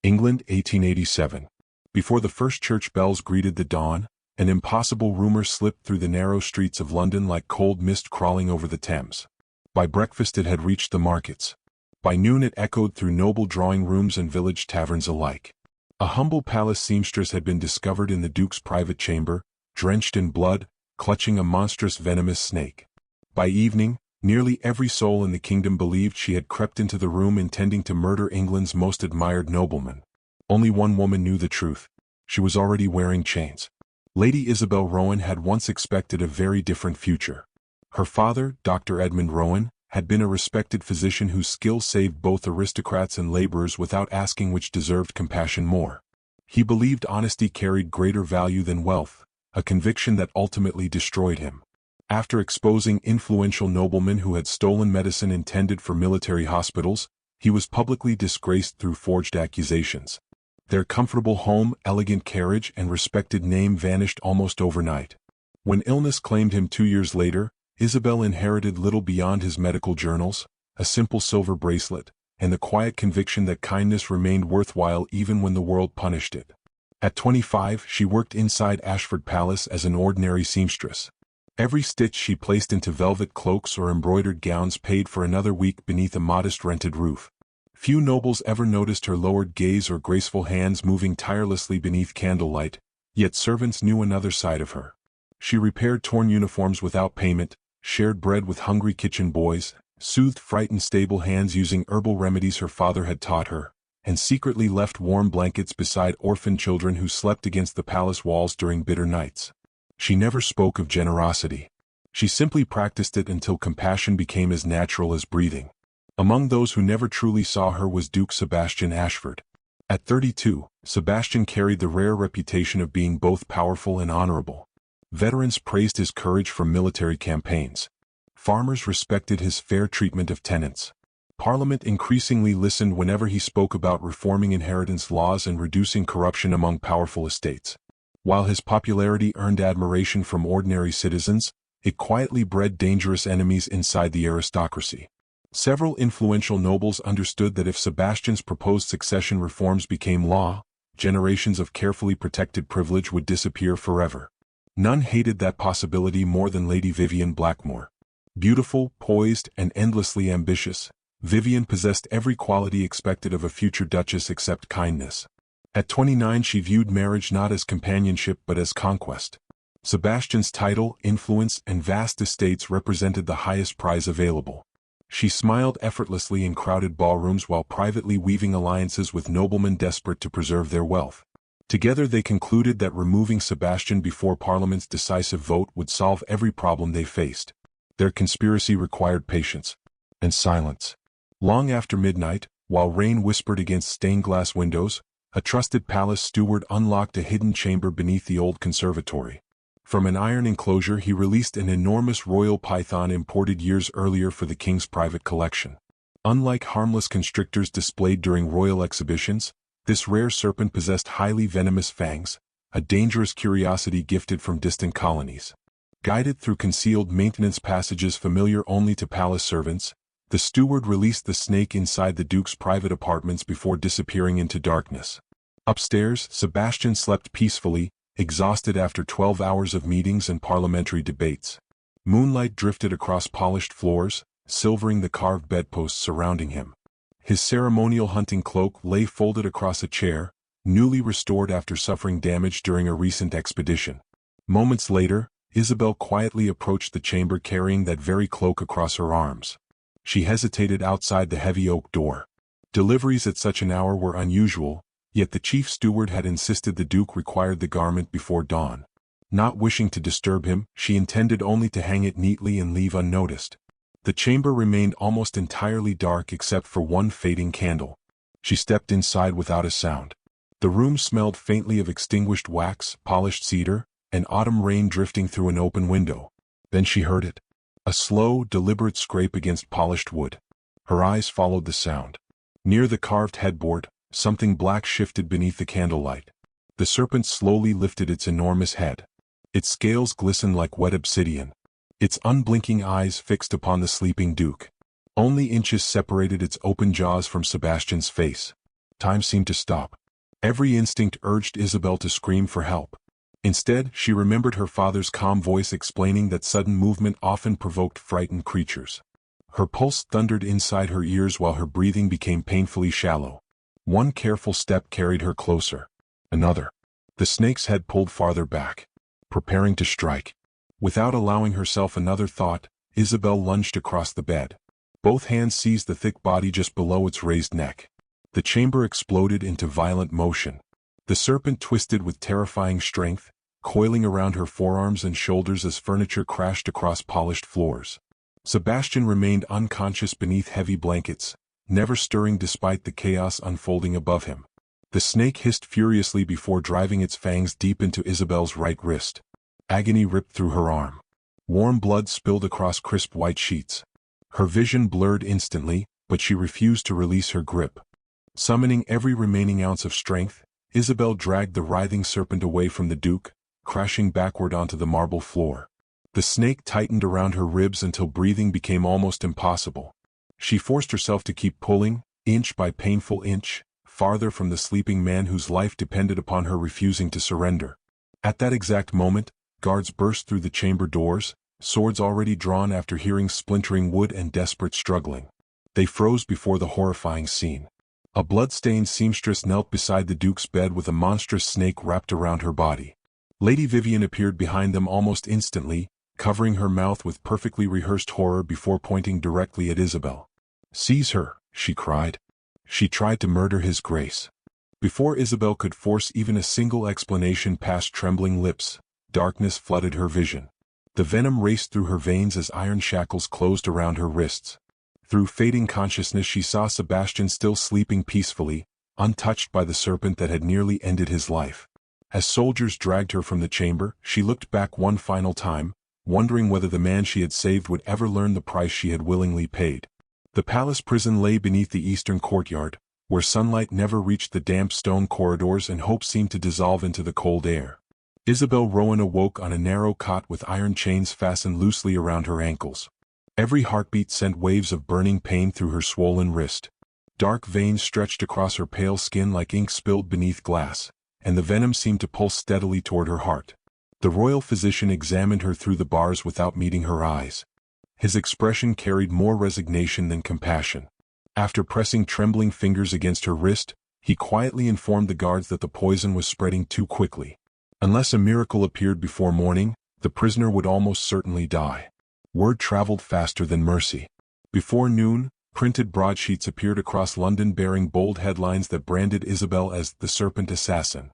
England, 1887. Before the first church bells greeted the dawn, an impossible rumor slipped through the narrow streets of London like cold mist crawling over the Thames. By breakfast it had reached the markets. By noon it echoed through noble drawing rooms and village taverns alike. A humble palace seamstress had been discovered in the Duke's private chamber, drenched in blood, clutching a monstrous venomous snake. By evening, nearly every soul in the kingdom believed she had crept into the room intending to murder England's most admired nobleman. Only one woman knew the truth. She was already wearing chains. Lady Isabelle Rowan had once expected a very different future. Her father, Dr. Edmund Rowan, had been a respected physician whose skill saved both aristocrats and laborers without asking which deserved compassion more. He believed honesty carried greater value than wealth, a conviction that ultimately destroyed him. After exposing influential noblemen who had stolen medicine intended for military hospitals, he was publicly disgraced through forged accusations. Their comfortable home, elegant carriage, and respected name vanished almost overnight. When illness claimed him 2 years later, Isabelle inherited little beyond his medical journals, a simple silver bracelet, and the quiet conviction that kindness remained worthwhile even when the world punished it. At 25, she worked inside Ashford Palace as an ordinary seamstress. Every stitch she placed into velvet cloaks or embroidered gowns paid for another week beneath a modest rented roof. Few nobles ever noticed her lowered gaze or graceful hands moving tirelessly beneath candlelight, yet servants knew another side of her. She repaired torn uniforms without payment, shared bread with hungry kitchen boys, soothed frightened stable hands using herbal remedies her father had taught her, and secretly left warm blankets beside orphan children who slept against the palace walls during bitter nights. She never spoke of generosity. She simply practiced it until compassion became as natural as breathing. Among those who never truly saw her was Duke Sebastian Ashford. At 32, Sebastian carried the rare reputation of being both powerful and honorable. Veterans praised his courage from military campaigns. Farmers respected his fair treatment of tenants. Parliament increasingly listened whenever he spoke about reforming inheritance laws and reducing corruption among powerful estates. While his popularity earned admiration from ordinary citizens, it quietly bred dangerous enemies inside the aristocracy. Several influential nobles understood that if Sebastian's proposed succession reforms became law, generations of carefully protected privilege would disappear forever. None hated that possibility more than Lady Vivian Blackmore. Beautiful, poised, and endlessly ambitious, Vivian possessed every quality expected of a future duchess except kindness. At 29 she viewed marriage not as companionship but as conquest. Sebastian's title, influence, and vast estates represented the highest prize available. She smiled effortlessly in crowded ballrooms while privately weaving alliances with noblemen desperate to preserve their wealth. Together they concluded that removing Sebastian before Parliament's decisive vote would solve every problem they faced. Their conspiracy required patience and silence. Long after midnight, while rain whispered against stained-glass windows, a trusted palace steward unlocked a hidden chamber beneath the old conservatory. From an iron enclosure he released an enormous royal python imported years earlier for the king's private collection. Unlike harmless constrictors displayed during royal exhibitions, this rare serpent possessed highly venomous fangs, a dangerous curiosity gifted from distant colonies. Guided through concealed maintenance passages familiar only to palace servants, the steward released the snake inside the Duke's private apartments before disappearing into darkness. Upstairs, Sebastian slept peacefully, exhausted after 12 hours of meetings and parliamentary debates. Moonlight drifted across polished floors, silvering the carved bedposts surrounding him. His ceremonial hunting cloak lay folded across a chair, newly restored after suffering damage during a recent expedition. Moments later, Isabelle quietly approached the chamber carrying that very cloak across her arms. She hesitated outside the heavy oak door. Deliveries at such an hour were unusual, yet the chief steward had insisted the Duke required the garment before dawn. Not wishing to disturb him, she intended only to hang it neatly and leave unnoticed. The chamber remained almost entirely dark except for one fading candle. She stepped inside without a sound. The room smelled faintly of extinguished wax, polished cedar, and autumn rain drifting through an open window. Then she heard it. A slow, deliberate scrape against polished wood. Her eyes followed the sound. Near the carved headboard, something black shifted beneath the candlelight. The serpent slowly lifted its enormous head. Its scales glistened like wet obsidian. Its unblinking eyes fixed upon the sleeping Duke. Only inches separated its open jaws from Sebastian's face. Time seemed to stop. Every instinct urged Isabelle to scream for help. Instead, she remembered her father's calm voice explaining that sudden movement often provoked frightened creatures. Her pulse thundered inside her ears while her breathing became painfully shallow. One careful step carried her closer. Another. The snake's head pulled farther back, preparing to strike. Without allowing herself another thought, Isabelle lunged across the bed. Both hands seized the thick body just below its raised neck. The chamber exploded into violent motion. The serpent twisted with terrifying strength, coiling around her forearms and shoulders as furniture crashed across polished floors. Sebastian remained unconscious beneath heavy blankets, never stirring despite the chaos unfolding above him. The snake hissed furiously before driving its fangs deep into Isabelle's right wrist. Agony ripped through her arm. Warm blood spilled across crisp white sheets. Her vision blurred instantly, but she refused to release her grip. Summoning every remaining ounce of strength, Isabelle dragged the writhing serpent away from the Duke, crashing backward onto the marble floor. The snake tightened around her ribs until breathing became almost impossible. She forced herself to keep pulling, inch by painful inch, farther from the sleeping man whose life depended upon her refusing to surrender. At that exact moment, guards burst through the chamber doors, swords already drawn after hearing splintering wood and desperate struggling. They froze before the horrifying scene. A blood-stained seamstress knelt beside the Duke's bed with a monstrous snake wrapped around her body. Lady Vivian appeared behind them almost instantly, covering her mouth with perfectly rehearsed horror before pointing directly at Isabelle. "Seize her," she cried. "She tried to murder his grace." Before Isabelle could force even a single explanation past trembling lips, darkness flooded her vision. The venom raced through her veins as iron shackles closed around her wrists. Through fading consciousness she saw Sebastian still sleeping peacefully, untouched by the serpent that had nearly ended his life. As soldiers dragged her from the chamber, she looked back one final time, wondering whether the man she had saved would ever learn the price she had willingly paid. The palace prison lay beneath the eastern courtyard, where sunlight never reached the damp stone corridors and hope seemed to dissolve into the cold air. Isabelle Rowan awoke on a narrow cot with iron chains fastened loosely around her ankles. Every heartbeat sent waves of burning pain through her swollen wrist. Dark veins stretched across her pale skin like ink spilled beneath glass, and the venom seemed to pulse steadily toward her heart. The royal physician examined her through the bars without meeting her eyes. His expression carried more resignation than compassion. After pressing trembling fingers against her wrist, he quietly informed the guards that the poison was spreading too quickly. Unless a miracle appeared before morning, the prisoner would almost certainly die. Word traveled faster than mercy. Before noon, printed broadsheets appeared across London bearing bold headlines that branded Isabelle as the Serpent Assassin.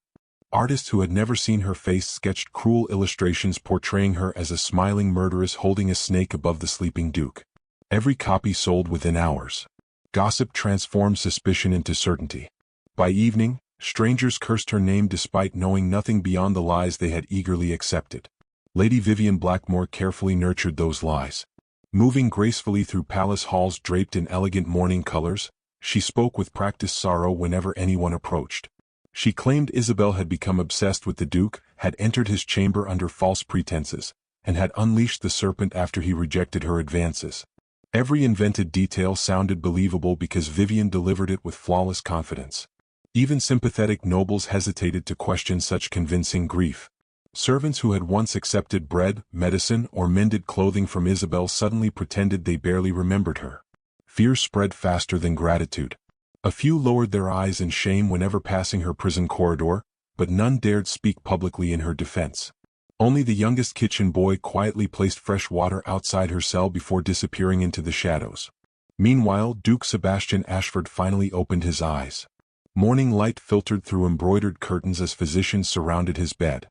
Artists who had never seen her face sketched cruel illustrations portraying her as a smiling murderess holding a snake above the sleeping Duke. Every copy sold within hours. Gossip transformed suspicion into certainty. By evening, strangers cursed her name despite knowing nothing beyond the lies they had eagerly accepted. Lady Vivian Blackmore carefully nurtured those lies. Moving gracefully through palace halls draped in elegant mourning colors, she spoke with practiced sorrow whenever anyone approached. She claimed Isabelle had become obsessed with the Duke, had entered his chamber under false pretenses, and had unleashed the serpent after he rejected her advances. Every invented detail sounded believable because Vivian delivered it with flawless confidence. Even sympathetic nobles hesitated to question such convincing grief. Servants who had once accepted bread, medicine, or mended clothing from Isabelle suddenly pretended they barely remembered her. Fear spread faster than gratitude. A few lowered their eyes in shame whenever passing her prison corridor, but none dared speak publicly in her defense. Only the youngest kitchen boy quietly placed fresh water outside her cell before disappearing into the shadows. Meanwhile, Duke Sebastian Ashford finally opened his eyes. Morning light filtered through embroidered curtains as physicians surrounded his bed.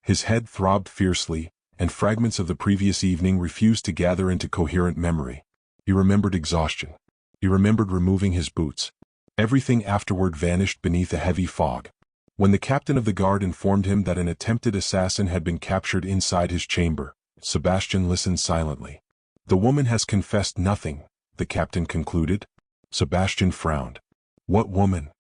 His head throbbed fiercely, and fragments of the previous evening refused to gather into coherent memory. He remembered exhaustion. He remembered removing his boots. Everything afterward vanished beneath a heavy fog. When the captain of the guard informed him that an attempted assassin had been captured inside his chamber, Sebastian listened silently. "The woman has confessed nothing," the captain concluded. Sebastian frowned. "What woman?"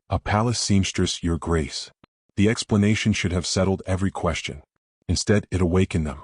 "A palace seamstress, your grace." The explanation should have settled every question. Instead, it awakened them.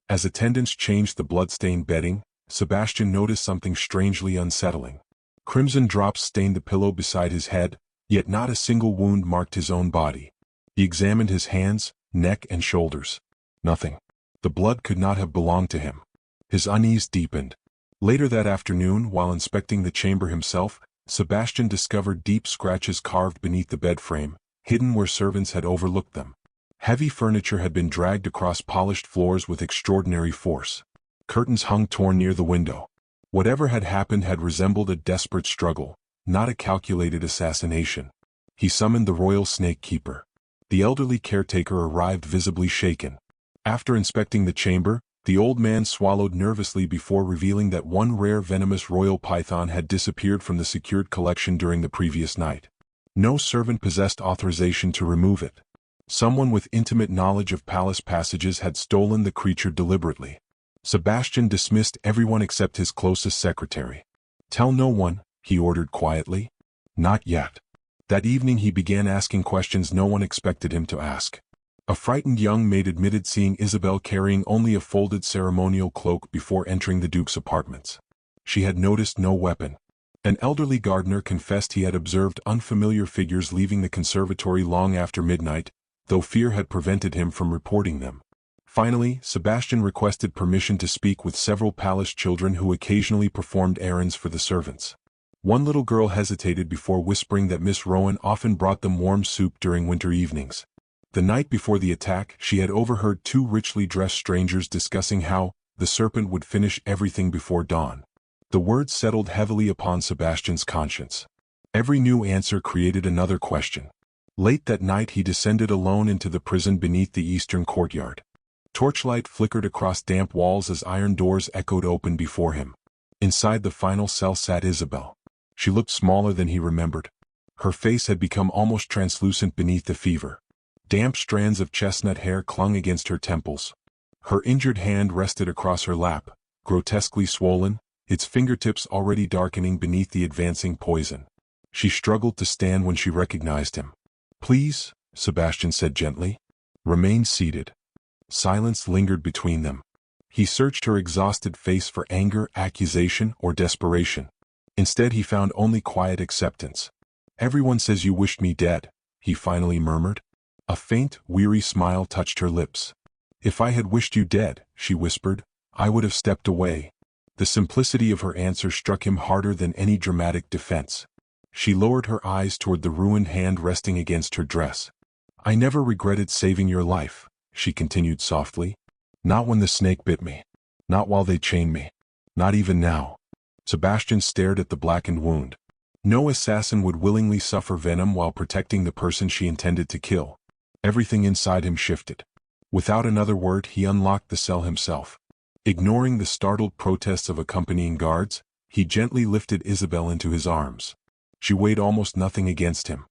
As attendants changed the blood-stained bedding, Sebastian noticed something strangely unsettling. Crimson drops stained the pillow beside his head, Yet not a single wound marked his own body. He examined his hands, neck and shoulders. Nothing. The blood could not have belonged to him. His unease deepened. Later that afternoon, while inspecting the chamber himself, Sebastian discovered deep scratches carved beneath the bed frame, hidden where servants had overlooked them. Heavy furniture had been dragged across polished floors with extraordinary force. Curtains hung torn near the window. Whatever had happened had resembled a desperate struggle, not a calculated assassination. He summoned the royal snake keeper. The elderly caretaker arrived visibly shaken. After inspecting the chamber, the old man swallowed nervously before revealing that one rare venomous royal python had disappeared from the secured collection during the previous night. No servant possessed authorization to remove it. Someone with intimate knowledge of palace passages had stolen the creature deliberately. Sebastian dismissed everyone except his closest secretary. "Tell no one," he ordered quietly. "Not yet." That evening he began asking questions no one expected him to ask. A frightened young maid admitted seeing Isabelle carrying only a folded ceremonial cloak before entering the Duke's apartments. She had noticed no weapon. An elderly gardener confessed he had observed unfamiliar figures leaving the conservatory long after midnight, though fear had prevented him from reporting them. Finally, Sebastian requested permission to speak with several palace children who occasionally performed errands for the servants. One little girl hesitated before whispering that Miss Rowan often brought them warm soup during winter evenings. The night before the attack, she had overheard two richly dressed strangers discussing how the serpent would finish everything before dawn. The words settled heavily upon Sebastian's conscience. Every new answer created another question. Late that night he descended alone into the prison beneath the eastern courtyard. Torchlight flickered across damp walls as iron doors echoed open before him. Inside the final cell sat Isabelle. She looked smaller than he remembered. Her face had become almost translucent beneath the fever. Damp strands of chestnut hair clung against her temples. Her injured hand rested across her lap, grotesquely swollen, its fingertips already darkening beneath the advancing poison. She struggled to stand when she recognized him. "Please," Sebastian said gently. "Remain seated." Silence lingered between them. He searched her exhausted face for anger, accusation, or desperation. Instead he found only quiet acceptance. "Everyone says you wished me dead," he finally murmured. A faint, weary smile touched her lips. "If I had wished you dead," she whispered, "I would have stepped away." The simplicity of her answer struck him harder than any dramatic defense. She lowered her eyes toward the ruined hand resting against her dress. "I never regretted saving your life," she continued softly. "Not when the snake bit me. Not while they chained me. Not even now." Sebastian stared at the blackened wound. No assassin would willingly suffer venom while protecting the person she intended to kill. Everything inside him shifted. Without another word he unlocked the cell himself. Ignoring the startled protests of accompanying guards, he gently lifted Isabelle into his arms. She weighed almost nothing against him.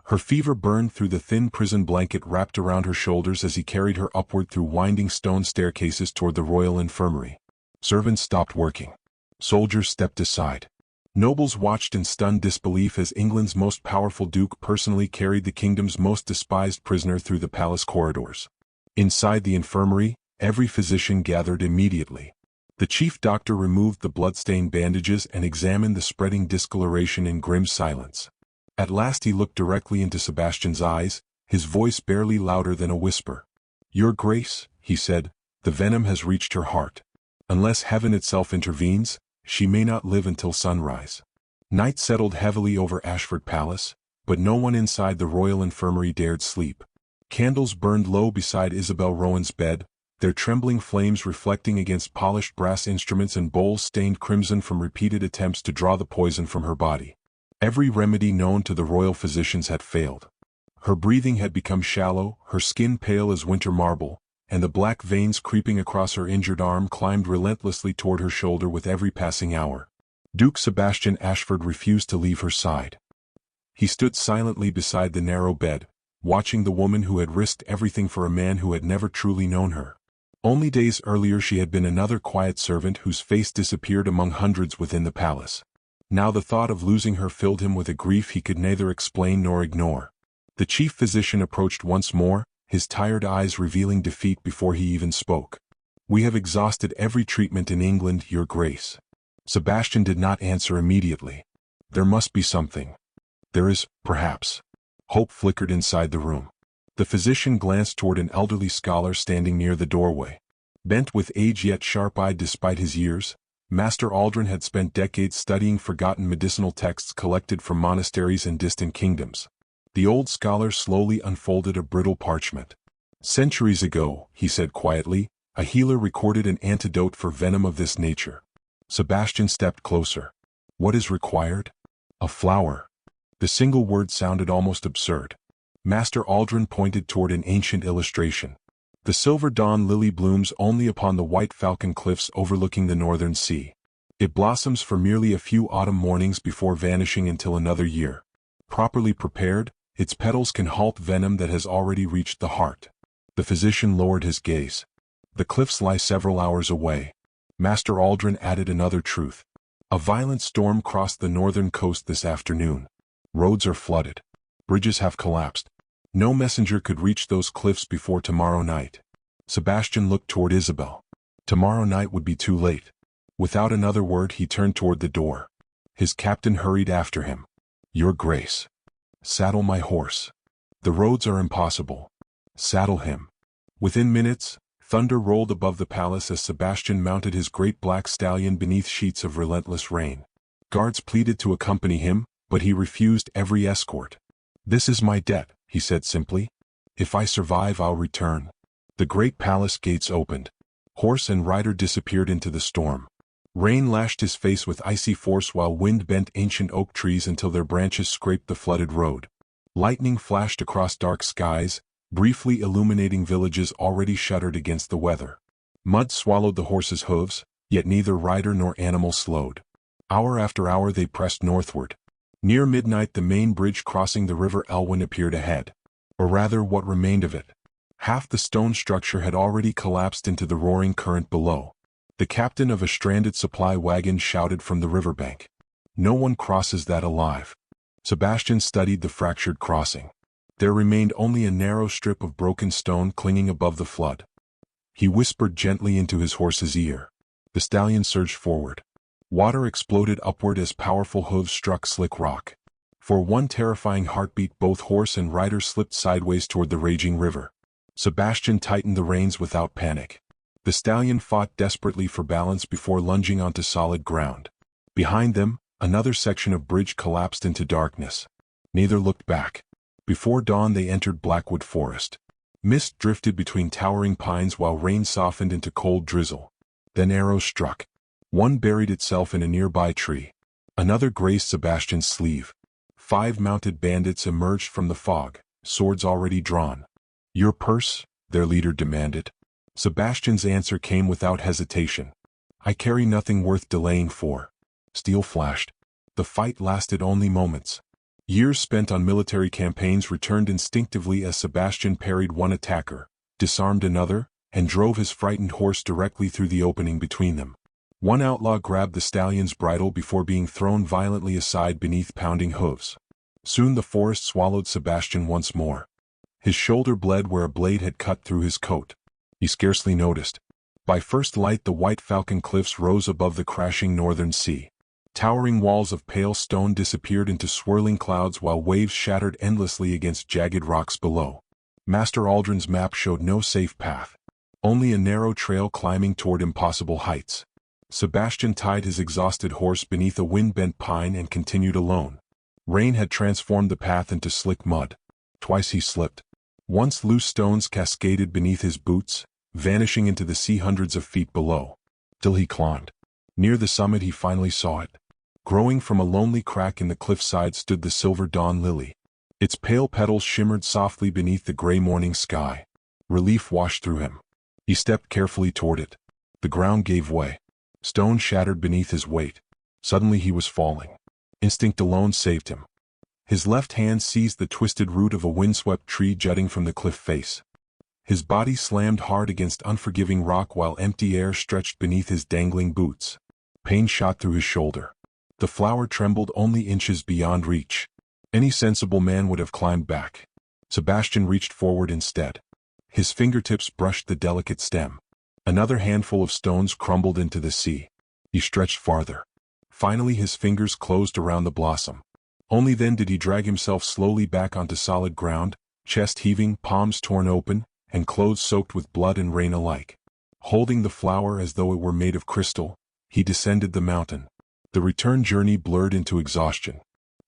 Her fever burned through the thin prison blanket wrapped around her shoulders as he carried her upward through winding stone staircases toward the royal infirmary. Servants stopped working. Soldiers stepped aside. Nobles watched in stunned disbelief as England's most powerful duke personally carried the kingdom's most despised prisoner through the palace corridors. Inside the infirmary, every physician gathered immediately. The chief doctor removed the blood-stained bandages and examined the spreading discoloration in grim silence. At last he looked directly into Sebastian's eyes, his voice barely louder than a whisper. "Your Grace," he said, "the venom has reached her heart. Unless heaven itself intervenes, she may not live until sunrise." Night settled heavily over Ashford Palace, but no one inside the royal infirmary dared sleep. Candles burned low beside Isabelle Rowan's bed, their trembling flames reflecting against polished brass instruments and bowls stained crimson from repeated attempts to draw the poison from her body. Every remedy known to the royal physicians had failed. Her breathing had become shallow, her skin pale as winter marble, and the black veins creeping across her injured arm climbed relentlessly toward her shoulder with every passing hour. Duke Sebastian Ashford refused to leave her side. He stood silently beside the narrow bed, watching the woman who had risked everything for a man who had never truly known her. Only days earlier she had been another quiet servant whose face disappeared among hundreds within the palace. Now the thought of losing her filled him with a grief he could neither explain nor ignore. The chief physician approached once more, his tired eyes revealing defeat before he even spoke. "We have exhausted every treatment in England, Your Grace." Sebastian did not answer immediately. There must be something. There is, perhaps. Hope flickered inside the room. The physician glanced toward an elderly scholar standing near the doorway. Bent with age yet sharp-eyed despite his years, Master Aldrin had spent decades studying forgotten medicinal texts collected from monasteries and distant kingdoms. The old scholar slowly unfolded a brittle parchment. "Centuries ago," he said quietly, "a healer recorded an antidote for venom of this nature." Sebastian stepped closer. "What is required?" "A flower." The single word sounded almost absurd. Master Aldrin pointed toward an ancient illustration. "The silver dawn lily blooms only upon the white falcon cliffs overlooking the northern sea. It blossoms for merely a few autumn mornings before vanishing until another year. Properly prepared, its petals can halt venom that has already reached the heart." The physician lowered his gaze. "The cliffs lie several hours away." Master Aldrin added another truth. "A violent storm crossed the northern coast this afternoon. Roads are flooded. Bridges have collapsed. No messenger could reach those cliffs before tomorrow night." Sebastian looked toward Isabelle. Tomorrow night would be too late. Without another word he turned toward the door. His captain hurried after him. "Your Grace. Saddle my horse. The roads are impossible. Saddle him." Within minutes, thunder rolled above the palace as Sebastian mounted his great black stallion beneath sheets of relentless rain. Guards pleaded to accompany him, but he refused every escort. "This is my debt," he said simply. "If I survive, I'll return." The great palace gates opened. Horse and rider disappeared into the storm. Rain lashed his face with icy force while wind bent ancient oak trees until their branches scraped the flooded road. Lightning flashed across dark skies, briefly illuminating villages already shuddered against the weather. Mud swallowed the horses' hooves, yet neither rider nor animal slowed. Hour after hour they pressed northward. Near midnight the main bridge crossing the river Elwyn appeared ahead. Or rather, what remained of it. Half the stone structure had already collapsed into the roaring current below. The captain of a stranded supply wagon shouted from the riverbank. "No one crosses that alive." Sebastian studied the fractured crossing. There remained only a narrow strip of broken stone clinging above the flood. He whispered gently into his horse's ear. The stallion surged forward. Water exploded upward as powerful hooves struck slick rock. For one terrifying heartbeat both horse and rider slipped sideways toward the raging river. Sebastian tightened the reins without panic. The stallion fought desperately for balance before lunging onto solid ground. Behind them, another section of bridge collapsed into darkness. Neither looked back. Before dawn they entered Blackwood Forest. Mist drifted between towering pines while rain softened into cold drizzle. Then arrows struck. One buried itself in a nearby tree. Another grazed Sebastian's sleeve. 5 mounted bandits emerged from the fog, swords already drawn. "Your purse?" their leader demanded. Sebastian's answer came without hesitation. "I carry nothing worth delaying for." Steel flashed. The fight lasted only moments. Years spent on military campaigns returned instinctively as Sebastian parried one attacker, disarmed another, and drove his frightened horse directly through the opening between them. One outlaw grabbed the stallion's bridle before being thrown violently aside beneath pounding hooves. Soon the forest swallowed Sebastian once more. His shoulder bled where a blade had cut through his coat. He scarcely noticed. By first light the White Falcon cliffs rose above the crashing northern sea. Towering walls of pale stone disappeared into swirling clouds while waves shattered endlessly against jagged rocks below. Master Aldrin's map showed no safe path. Only a narrow trail climbing toward impossible heights. Sebastian tied his exhausted horse beneath a wind-bent pine and continued alone. Rain had transformed the path into slick mud. Twice he slipped. Once loose stones cascaded beneath his boots, vanishing into the sea hundreds of feet below. Till he climbed. Near the summit he finally saw it. Growing from a lonely crack in the cliffside stood the silver dawn lily. Its pale petals shimmered softly beneath the gray morning sky. Relief washed through him. He stepped carefully toward it. The ground gave way. Stone shattered beneath his weight. Suddenly he was falling. Instinct alone saved him. His left hand seized the twisted root of a windswept tree jutting from the cliff face. His body slammed hard against unforgiving rock while empty air stretched beneath his dangling boots. Pain shot through his shoulder. The flower trembled only inches beyond reach. Any sensible man would have climbed back. Sebastian reached forward instead. His fingertips brushed the delicate stem. Another handful of stones crumbled into the sea. He stretched farther. Finally his fingers closed around the blossom. Only then did he drag himself slowly back onto solid ground, chest heaving, palms torn open, and clothes soaked with blood and rain alike. Holding the flower as though it were made of crystal, he descended the mountain. The return journey blurred into exhaustion.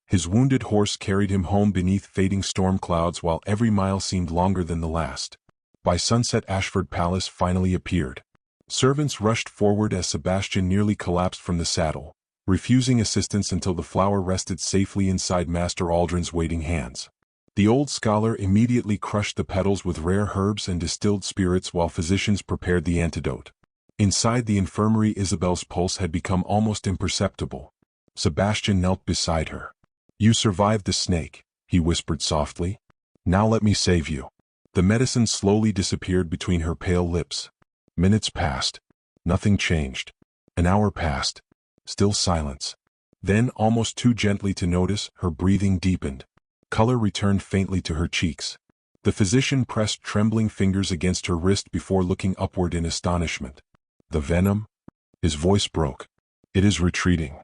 His wounded horse carried him home beneath fading storm clouds while every mile seemed longer than the last. By sunset Ashford Palace finally appeared. Servants rushed forward as Sebastian nearly collapsed from the saddle, refusing assistance until the flower rested safely inside Master Aldrin's waiting hands. The old scholar immediately crushed the petals with rare herbs and distilled spirits while physicians prepared the antidote. Inside the infirmary Isabelle's pulse had become almost imperceptible. Sebastian knelt beside her. "You survived the snake," he whispered softly. "Now let me save you." The medicine slowly disappeared between her pale lips. Minutes passed. Nothing changed. An hour passed. Still silence. Then, almost too gently to notice, her breathing deepened. Color returned faintly to her cheeks. The physician pressed trembling fingers against her wrist before looking upward in astonishment. "The venom?" His voice broke. "It is retreating."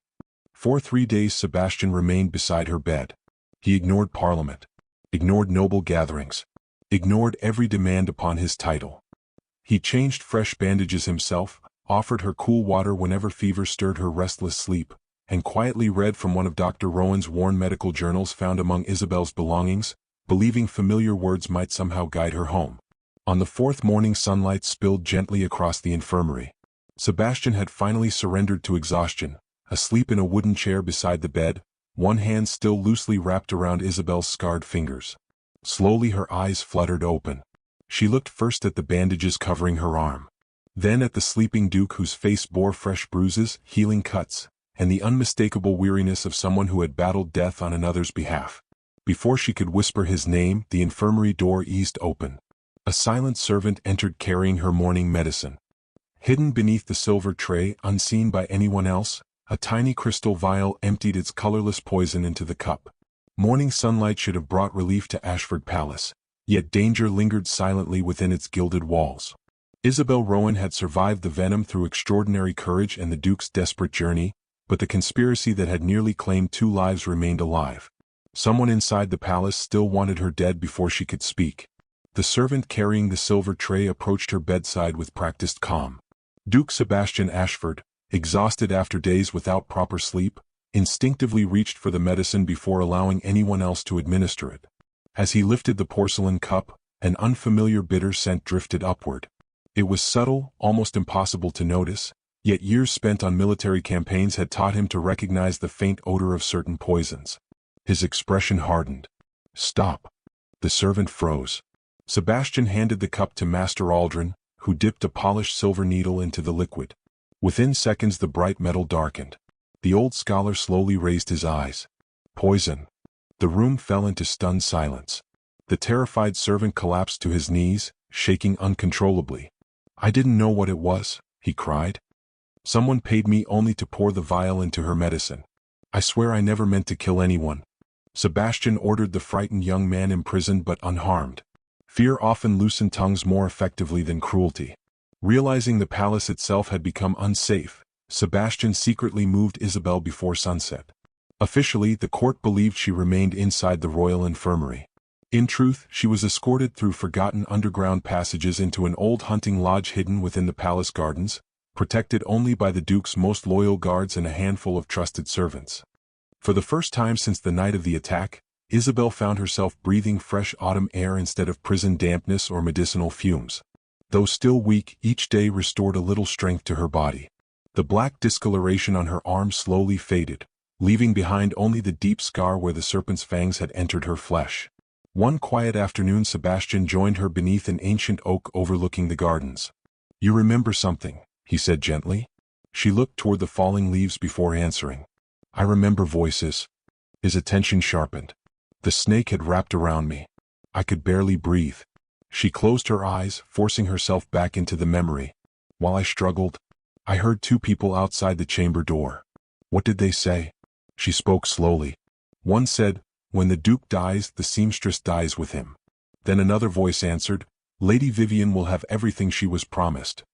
For 3 days Sebastian remained beside her bed. He ignored Parliament, ignored noble gatherings, ignored every demand upon his title. He changed fresh bandages himself, offered her cool water whenever fever stirred her restless sleep, and quietly read from one of Dr. Rowan's worn medical journals found among Isabelle's belongings, believing familiar words might somehow guide her home. On the 4th morning sunlight spilled gently across the infirmary. Sebastian had finally surrendered to exhaustion, asleep in a wooden chair beside the bed, one hand still loosely wrapped around Isabelle's scarred fingers. Slowly her eyes fluttered open. She looked first at the bandages covering her arm, then at the sleeping Duke whose face bore fresh bruises, healing cuts, and the unmistakable weariness of someone who had battled death on another's behalf. Before she could whisper his name, the infirmary door eased open. A silent servant entered carrying her morning medicine. Hidden beneath the silver tray, unseen by anyone else, a tiny crystal vial emptied its colorless poison into the cup. Morning sunlight should have brought relief to Ashford Palace, yet danger lingered silently within its gilded walls. Isabelle Rowan had survived the venom through extraordinary courage and the Duke's desperate journey, but the conspiracy that had nearly claimed 2 lives remained alive. Someone inside the palace still wanted her dead before she could speak. The servant carrying the silver tray approached her bedside with practiced calm. Duke Sebastian Ashford, exhausted after days without proper sleep, instinctively reached for the medicine before allowing anyone else to administer it. As he lifted the porcelain cup, an unfamiliar bitter scent drifted upward. It was subtle, almost impossible to notice, yet years spent on military campaigns had taught him to recognize the faint odor of certain poisons. His expression hardened. "Stop." The servant froze. Sebastian handed the cup to Master Aldrin, who dipped a polished silver needle into the liquid. Within seconds the bright metal darkened. The old scholar slowly raised his eyes. "Poison." The room fell into stunned silence. The terrified servant collapsed to his knees, shaking uncontrollably. "I didn't know what it was," he cried. "Someone paid me only to pour the vial into her medicine. I swear I never meant to kill anyone." Sebastian ordered the frightened young man imprisoned but unharmed. Fear often loosened tongues more effectively than cruelty. Realizing the palace itself had become unsafe, Sebastian secretly moved Isabelle before sunset. Officially, the court believed she remained inside the royal infirmary. In truth, she was escorted through forgotten underground passages into an old hunting lodge hidden within the palace gardens, protected only by the Duke's most loyal guards and a handful of trusted servants. For the first time since the night of the attack, Isabelle found herself breathing fresh autumn air instead of prison dampness or medicinal fumes. Though still weak, each day restored a little strength to her body. The black discoloration on her arm slowly faded, leaving behind only the deep scar where the serpent's fangs had entered her flesh. One quiet afternoon Sebastian joined her beneath an ancient oak overlooking the gardens. "You remember something," he said gently. She looked toward the falling leaves before answering. "I remember voices." His attention sharpened. The snake had wrapped around me. I could barely breathe. She closed her eyes, forcing herself back into the memory. While I struggled, I heard 2 people outside the chamber door. "What did they say?" She spoke slowly. "One said, 'When the Duke dies, the seamstress dies with him.' Then another voice answered, 'Lady Vivian will have everything she was promised.'"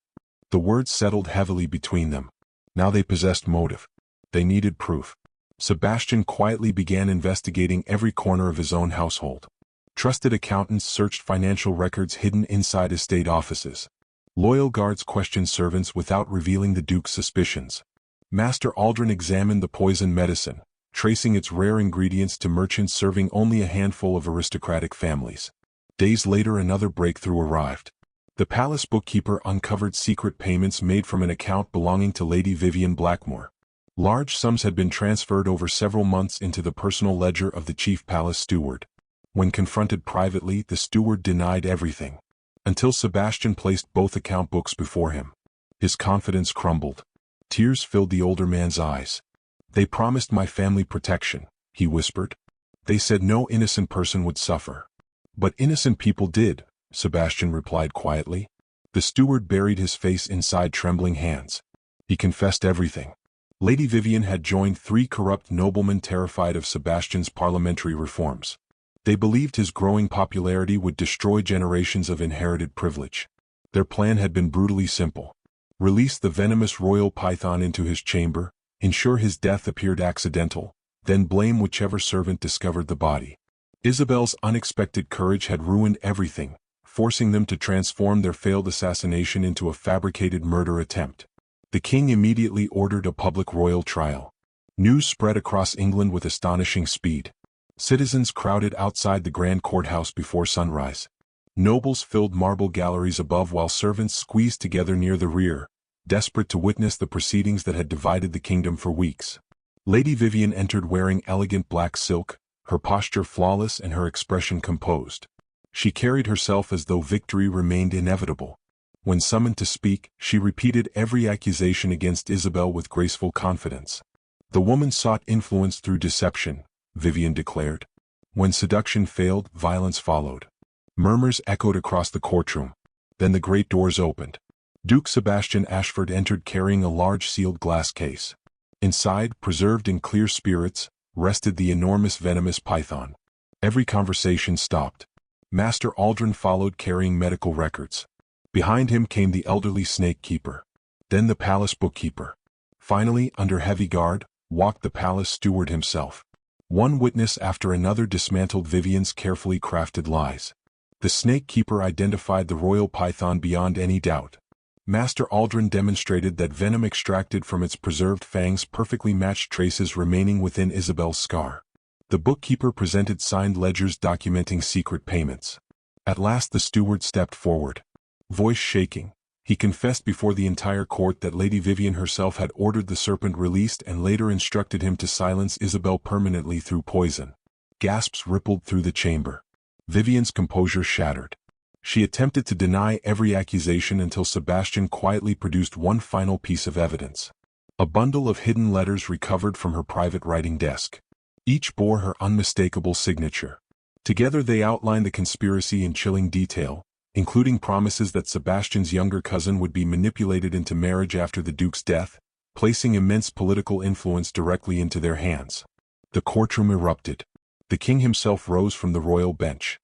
The words settled heavily between them. Now they possessed motive. They needed proof. Sebastian quietly began investigating every corner of his own household. Trusted accountants searched financial records hidden inside estate offices. Loyal guards questioned servants without revealing the Duke's suspicions. Master Aldrin examined the poison medicine, tracing its rare ingredients to merchants serving only a handful of aristocratic families. Days later, another breakthrough arrived. The palace bookkeeper uncovered secret payments made from an account belonging to Lady Vivian Blackmore. Large sums had been transferred over several months into the personal ledger of the chief palace steward. When confronted privately, the steward denied everything, until Sebastian placed both account books before him. His confidence crumbled. Tears filled the older man's eyes. "They promised my family protection," he whispered. "They said no innocent person would suffer." "But innocent people did," Sebastian replied quietly. The steward buried his face inside trembling hands. He confessed everything. Lady Vivian had joined 3 corrupt noblemen terrified of Sebastian's parliamentary reforms. They believed his growing popularity would destroy generations of inherited privilege. Their plan had been brutally simple. Release the venomous royal python into his chamber, ensure his death appeared accidental, then blame whichever servant discovered the body. Isabelle's unexpected courage had ruined everything, forcing them to transform their failed assassination into a fabricated murder attempt. The king immediately ordered a public royal trial. News spread across England with astonishing speed. Citizens crowded outside the grand courthouse before sunrise. Nobles filled marble galleries above while servants squeezed together near the rear, desperate to witness the proceedings that had divided the kingdom for weeks. Lady Vivian entered wearing elegant black silk, her posture flawless and her expression composed. She carried herself as though victory remained inevitable. When summoned to speak, she repeated every accusation against Isabelle with graceful confidence. "The woman sought influence through deception," Vivian declared. "When seduction failed, violence followed." Murmurs echoed across the courtroom. Then the great doors opened. Duke Sebastian Ashford entered carrying a large sealed glass case. Inside, preserved in clear spirits, rested the enormous venomous python. Every conversation stopped. Master Aldrin followed carrying medical records. Behind him came the elderly snake keeper. Then the palace bookkeeper. Finally, under heavy guard, walked the palace steward himself. One witness after another dismantled Vivian's carefully crafted lies. The snake keeper identified the royal python beyond any doubt. Master Aldrin demonstrated that venom extracted from its preserved fangs perfectly matched traces remaining within Isabelle's scar. The bookkeeper presented signed ledgers documenting secret payments. At last the steward stepped forward. Voice shaking, he confessed before the entire court that Lady Vivian herself had ordered the serpent released and later instructed him to silence Isabelle permanently through poison. Gasps rippled through the chamber. Vivian's composure shattered. She attempted to deny every accusation until Sebastian quietly produced one final piece of evidence. A bundle of hidden letters recovered from her private writing desk. Each bore her unmistakable signature. Together they outlined the conspiracy in chilling detail, including promises that Sebastian's younger cousin would be manipulated into marriage after the Duke's death, placing immense political influence directly into their hands. The courtroom erupted. The king himself rose from the royal bench.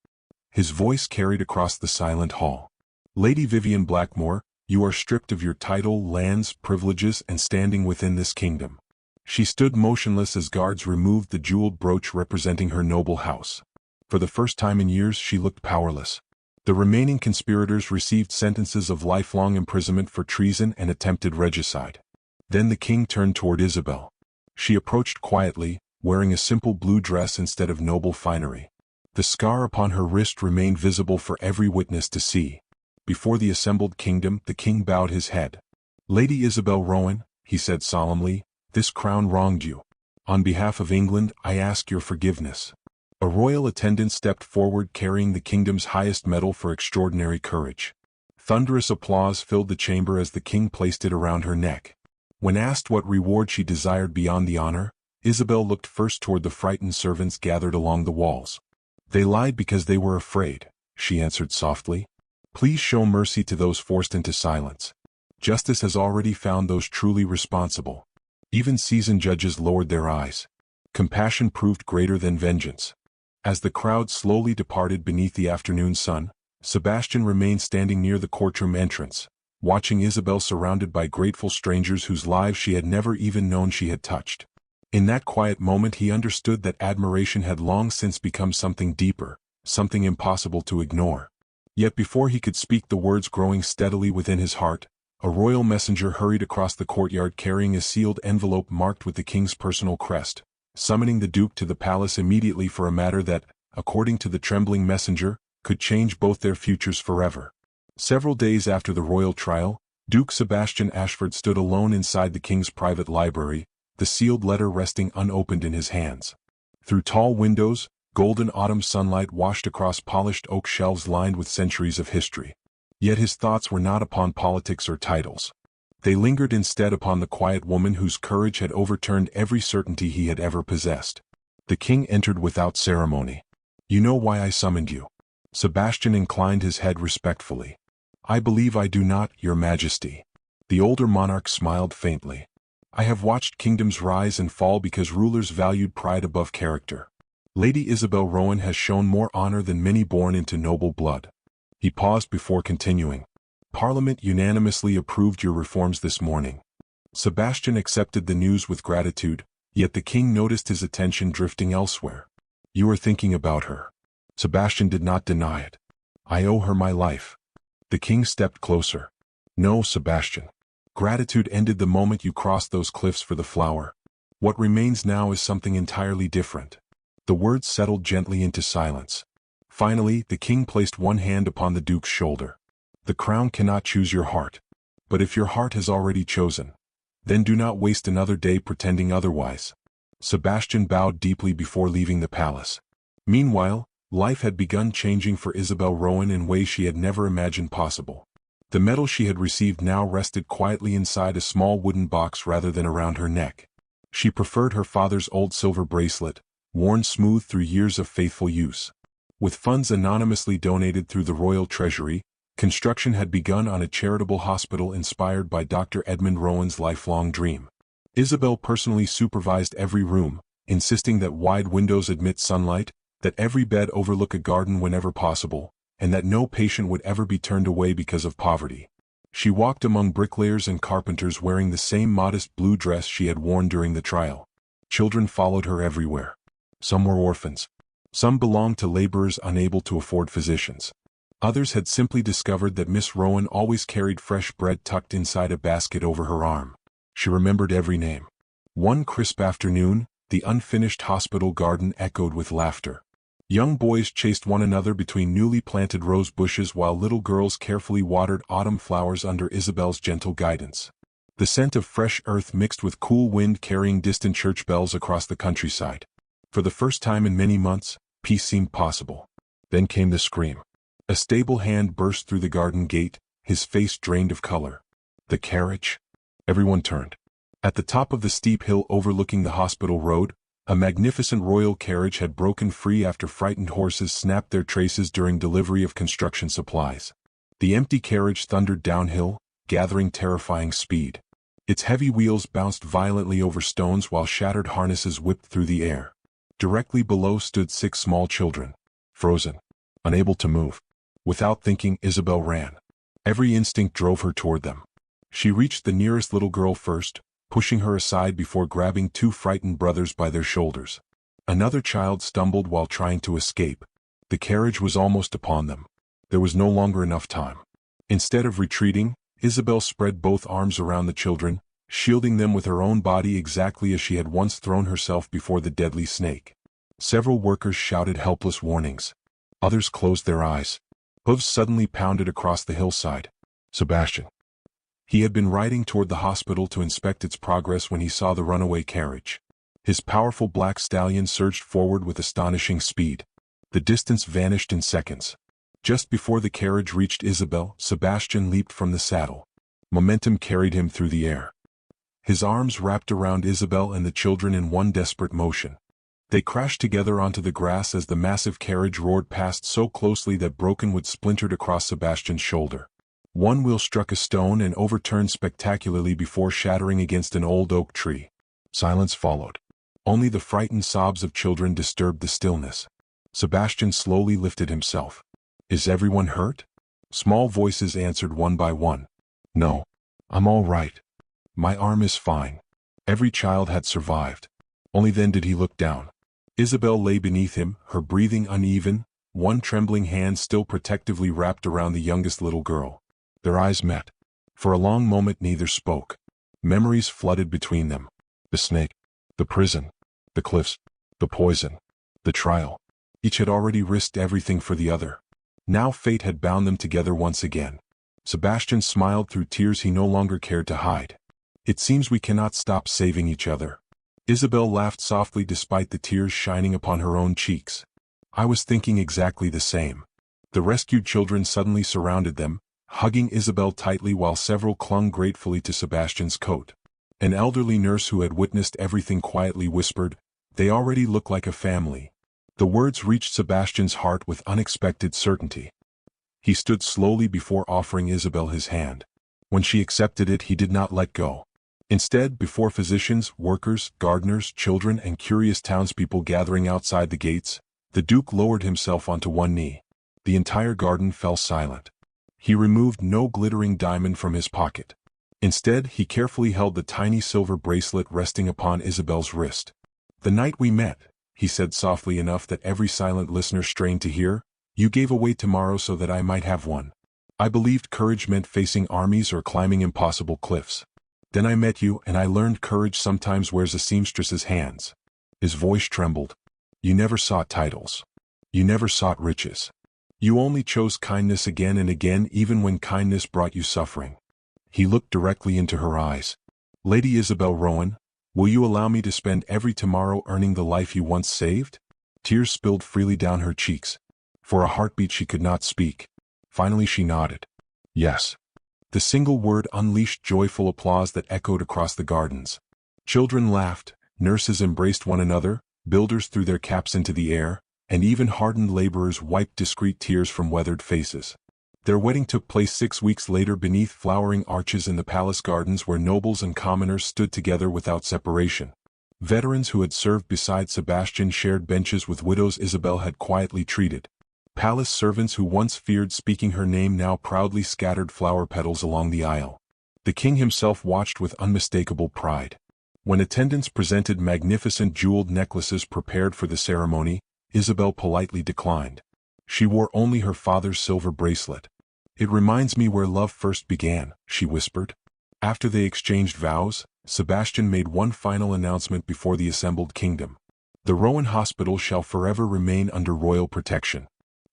His voice carried across the silent hall. "Lady Vivian Blackmore, you are stripped of your title, lands, privileges, and standing within this kingdom." She stood motionless as guards removed the jeweled brooch representing her noble house. For the first time in years she looked powerless. The remaining conspirators received sentences of lifelong imprisonment for treason and attempted regicide. Then the king turned toward Isabelle. She approached quietly, wearing a simple blue dress instead of noble finery. The scar upon her wrist remained visible for every witness to see. Before the assembled kingdom, the king bowed his head. "Lady Isabelle Rowan," he said solemnly, "this crown wronged you. On behalf of England, I ask your forgiveness." A royal attendant stepped forward carrying the kingdom's highest medal for extraordinary courage. Thunderous applause filled the chamber as the king placed it around her neck. When asked what reward she desired beyond the honor, Isabelle looked first toward the frightened servants gathered along the walls. "They lied because they were afraid," she answered softly. "Please show mercy to those forced into silence. Justice has already found those truly responsible." Even seasoned judges lowered their eyes. Compassion proved greater than vengeance. As the crowd slowly departed beneath the afternoon sun, Sebastian remained standing near the courtroom entrance, watching Isabelle surrounded by grateful strangers whose lives she had never even known she had touched. In that quiet moment he understood that admiration had long since become something deeper, something impossible to ignore. Yet before he could speak the words growing steadily within his heart, a royal messenger hurried across the courtyard carrying a sealed envelope marked with the king's personal crest, summoning the duke to the palace immediately for a matter that, according to the trembling messenger, could change both their futures forever. Several days after the royal trial, Duke Sebastian Ashford stood alone inside the king's private library, the sealed letter resting unopened in his hands. Through tall windows, golden autumn sunlight washed across polished oak shelves lined with centuries of history. Yet his thoughts were not upon politics or titles. They lingered instead upon the quiet woman whose courage had overturned every certainty he had ever possessed. The king entered without ceremony. "You know why I summoned you." Sebastian inclined his head respectfully. "I believe I do not, your majesty." The older monarch smiled faintly. "I have watched kingdoms rise and fall because rulers valued pride above character. Lady Isabelle Rowan has shown more honor than many born into noble blood." He paused before continuing. "Parliament unanimously approved your reforms this morning." Sebastian accepted the news with gratitude, yet the king noticed his attention drifting elsewhere. "You are thinking about her." Sebastian did not deny it. "I owe her my life." The king stepped closer. "No, Sebastian. Gratitude ended the moment you crossed those cliffs for the flower. What remains now is something entirely different." The words settled gently into silence. Finally, the king placed one hand upon the duke's shoulder. "The crown cannot choose your heart. But if your heart has already chosen, then do not waste another day pretending otherwise." Sebastian bowed deeply before leaving the palace. Meanwhile, life had begun changing for Isabelle Rowan in ways she had never imagined possible. The medal she had received now rested quietly inside a small wooden box rather than around her neck. She preferred her father's old silver bracelet, worn smooth through years of faithful use. With funds anonymously donated through the royal treasury, construction had begun on a charitable hospital inspired by Dr. Edmund Rowan's lifelong dream. Isabelle personally supervised every room, insisting that wide windows admit sunlight, that every bed overlook a garden whenever possible, and that no patient would ever be turned away because of poverty. She walked among bricklayers and carpenters wearing the same modest blue dress she had worn during the trial. Children followed her everywhere. Some were orphans. Some belonged to laborers unable to afford physicians. Others had simply discovered that Miss Rowan always carried fresh bread tucked inside a basket over her arm. She remembered every name. One crisp afternoon, the unfinished hospital garden echoed with laughter. Young boys chased one another between newly planted rose bushes while little girls carefully watered autumn flowers under Isabelle's gentle guidance. The scent of fresh earth mixed with cool wind carrying distant church bells across the countryside. For the first time in many months, peace seemed possible. Then came the scream. A stable hand burst through the garden gate, his face drained of color. The carriage? Everyone turned. At the top of the steep hill overlooking the hospital road, a magnificent royal carriage had broken free after frightened horses snapped their traces during delivery of construction supplies. The empty carriage thundered downhill, gathering terrifying speed. Its heavy wheels bounced violently over stones while shattered harnesses whipped through the air. Directly below stood 6 small children, frozen, unable to move. Without thinking, Isabelle ran. Every instinct drove her toward them. She reached the nearest little girl first, pushing her aside before grabbing 2 frightened brothers by their shoulders. Another child stumbled while trying to escape. The carriage was almost upon them. There was no longer enough time. Instead of retreating, Isabelle spread both arms around the children, shielding them with her own body exactly as she had once thrown herself before the deadly snake. Several workers shouted helpless warnings. Others closed their eyes. Hooves suddenly pounded across the hillside. Sebastian. He had been riding toward the hospital to inspect its progress when he saw the runaway carriage. His powerful black stallion surged forward with astonishing speed. The distance vanished in seconds. Just before the carriage reached Isabelle, Sebastian leaped from the saddle. Momentum carried him through the air. His arms wrapped around Isabelle and the children in one desperate motion. They crashed together onto the grass as the massive carriage roared past so closely that broken wood splintered across Sebastian's shoulder. One wheel struck a stone and overturned spectacularly before shattering against an old oak tree. Silence followed. Only the frightened sobs of children disturbed the stillness. Sebastian slowly lifted himself. "Is everyone hurt?" Small voices answered one by one. "No. I'm all right. My arm is fine." Every child had survived. Only then did he look down. Isabelle lay beneath him, her breathing uneven, one trembling hand still protectively wrapped around the youngest little girl. Their eyes met. For a long moment neither spoke. Memories flooded between them. The snake, the prison, the cliffs, the poison, the trial. Each had already risked everything for the other. Now fate had bound them together once again. Sebastian smiled through tears he no longer cared to hide. It seems we cannot stop saving each other. Isabelle laughed softly despite the tears shining upon her own cheeks. I was thinking exactly the same. The rescued children suddenly surrounded them, hugging Isabelle tightly while several clung gratefully to Sebastian's coat. An elderly nurse who had witnessed everything quietly whispered, "They already look like a family." The words reached Sebastian's heart with unexpected certainty. He stood slowly before offering Isabelle his hand. When she accepted it, he did not let go. Instead, before physicians, workers, gardeners, children, and curious townspeople gathering outside the gates, the Duke lowered himself onto one knee. The entire garden fell silent. He removed no glittering diamond from his pocket. Instead, he carefully held the tiny silver bracelet resting upon Isabelle's wrist. "The night we met," he said softly enough that every silent listener strained to hear, "you gave away tomorrow so that I might have one. I believed courage meant facing armies or climbing impossible cliffs. Then I met you and I learned courage sometimes wears a seamstress's hands." His voice trembled. "You never sought titles. You never sought riches. You only chose kindness again and again even when kindness brought you suffering." He looked directly into her eyes. "Lady Isabelle Rowan, will you allow me to spend every tomorrow earning the life you once saved?" Tears spilled freely down her cheeks. For a heartbeat she could not speak. Finally she nodded. "Yes." The single word unleashed joyful applause that echoed across the gardens. Children laughed, nurses embraced one another, builders threw their caps into the air, and even hardened laborers wiped discreet tears from weathered faces. Their wedding took place 6 weeks later beneath flowering arches in the palace gardens where nobles and commoners stood together without separation. Veterans who had served beside Sebastian shared benches with widows Isabelle had quietly treated. Palace servants who once feared speaking her name now proudly scattered flower petals along the aisle. The king himself watched with unmistakable pride. When attendants presented magnificent jeweled necklaces prepared for the ceremony, Isabelle politely declined. She wore only her father's silver bracelet. "It reminds me where love first began," she whispered. After they exchanged vows, Sebastian made one final announcement before the assembled kingdom. "The Rowan Hospital shall forever remain under royal protection.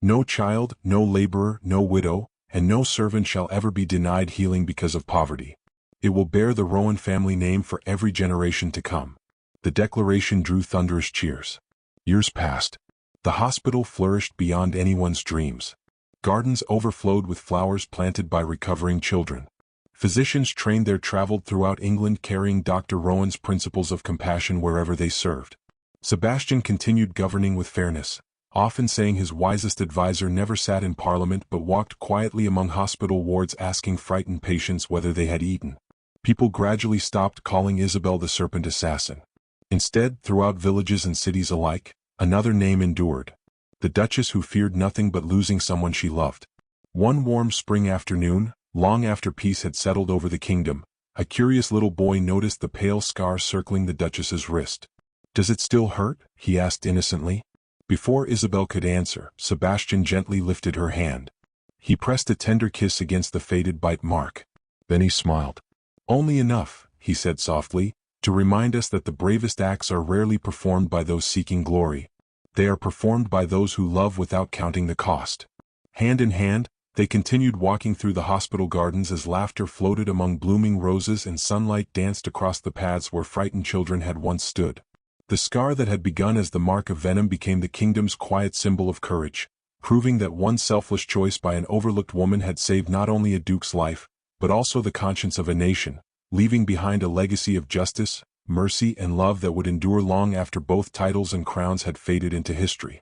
No child, no laborer, no widow, and no servant shall ever be denied healing because of poverty. It will bear the Rowan family name for every generation to come." The declaration drew thunderous cheers. Years passed. The hospital flourished beyond anyone's dreams. Gardens overflowed with flowers planted by recovering children. Physicians trained there traveled throughout England carrying Dr. Rowan's principles of compassion wherever they served. Sebastian continued governing with fairness, often saying his wisest advisor never sat in parliament but walked quietly among hospital wards asking frightened patients whether they had eaten. People gradually stopped calling Isabelle the serpent assassin. Instead, throughout villages and cities alike, another name endured. The Duchess who feared nothing but losing someone she loved. One warm spring afternoon, long after peace had settled over the kingdom, a curious little boy noticed the pale scar circling the Duchess's wrist. "Does it still hurt?" he asked innocently. Before Isabelle could answer, Sebastian gently lifted her hand. He pressed a tender kiss against the faded bite mark. Then he smiled. "Only enough," he said softly, "to remind us that the bravest acts are rarely performed by those seeking glory. They are performed by those who love without counting the cost." Hand in hand, they continued walking through the hospital gardens as laughter floated among blooming roses and sunlight danced across the paths where frightened children had once stood. The scar that had begun as the mark of venom became the kingdom's quiet symbol of courage, proving that one selfless choice by an overlooked woman had saved not only a duke's life, but also the conscience of a nation, leaving behind a legacy of justice, mercy, and love that would endure long after both titles and crowns had faded into history.